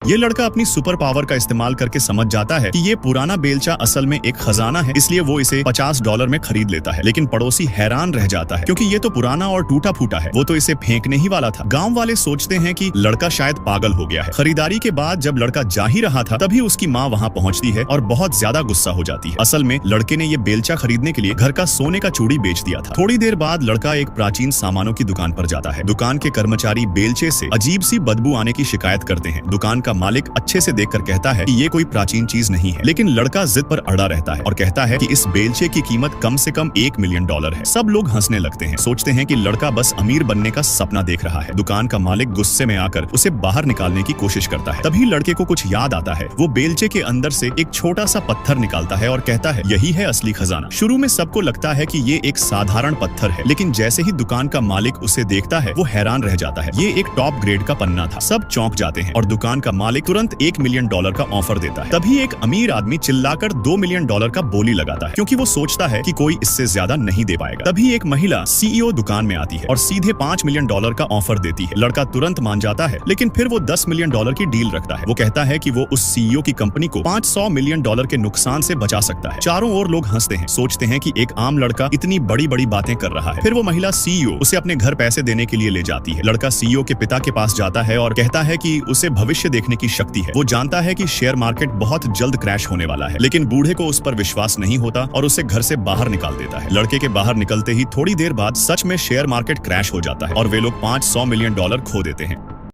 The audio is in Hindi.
ये लड़का अपनी सुपर पावर का इस्तेमाल करके समझ जाता है कि ये पुराना बेलचा असल में एक खजाना है, इसलिए वो इसे $50 में खरीद लेता है। लेकिन पड़ोसी हैरान रह जाता है क्योंकि ये तो पुराना और टूटा फूटा है, वो तो इसे फेंकने ही वाला था। गांव वाले सोचते हैं कि लड़का शायद पागल हो गया है। खरीदारी के बाद जब लड़का जा ही रहा था तभी उसकी माँ वहाँ पहुँचती है और बहुत ज्यादा गुस्सा हो जाती है। असल में लड़के ने ये बेलचा खरीदने के लिए घर का सोने का चूड़ी बेच दिया था। थोड़ी देर बाद लड़का एक प्राचीन सामानों की दुकान पर जाता है। दुकान के कर्मचारी बेलचे से अजीब सी बदबू आने की शिकायत करते हैं। दुकान का मालिक अच्छे से देखकर कहता है कि ये कोई प्राचीन चीज नहीं है, लेकिन लड़का जिद पर अड़ा रहता है और कहता है कि इस बेलचे की कीमत कम से कम $1 मिलियन है। सब लोग हंसने लगते हैं, सोचते हैं कि लड़का बस अमीर बनने का सपना देख रहा है। दुकान का मालिक गुस्से में आकर उसे बाहर निकालने की कोशिश करता है। तभी लड़के को कुछ याद आता है। वो बेलचे के अंदर से एक छोटा सा पत्थर निकालता है और कहता है यही है असली खजाना। शुरू में सबको लगता है कि ये एक साधारण पत्थर है, लेकिन जैसे ही दुकान का मालिक उसे देखता है वो हैरान रह जाता है। ये एक टॉप ग्रेड का पन्ना था। सब चौंक जाते हैं और दुकान का मालिक तुरंत $1 मिलियन का ऑफर देता है। तभी एक अमीर आदमी चिल्लाकर $2 मिलियन का बोली लगाता है क्योंकि वो सोचता है कि कोई इससे ज्यादा नहीं दे पाएगा। तभी एक महिला CEO दुकान में आती है और सीधे $5 मिलियन का ऑफर देती है। लड़का तुरंत मान जाता है, लेकिन फिर वो $10 मिलियन की डील रखता है। वो कहता है कि वो उस CEO की कंपनी को $500 मिलियन के नुकसान से बचा सकता है। चारों ओर लोग हंसते हैं, सोचते हैं कि एक आम लड़का इतनी बड़ी बड़ी बातें कर रहा है। फिर वो महिला CEO उसे अपने घर पैसे देने के लिए ले जाती है। लड़का CEO के पिता के पास जाता है और कहता है कि उसे भविष्य देखने की शक्ति है। वो जानता है कि शेयर मार्केट बहुत जल्द क्रैश होने वाला है, लेकिन बूढ़े को उस पर विश्वास नहीं होता और उसे घर से बाहर निकाल देता है। लड़के के बाहर निकलते ही थोड़ी देर बाद सच में शेयर मार्केट क्रैश हो जाता है और वे लोग $500 मिलियन खो देते हैं।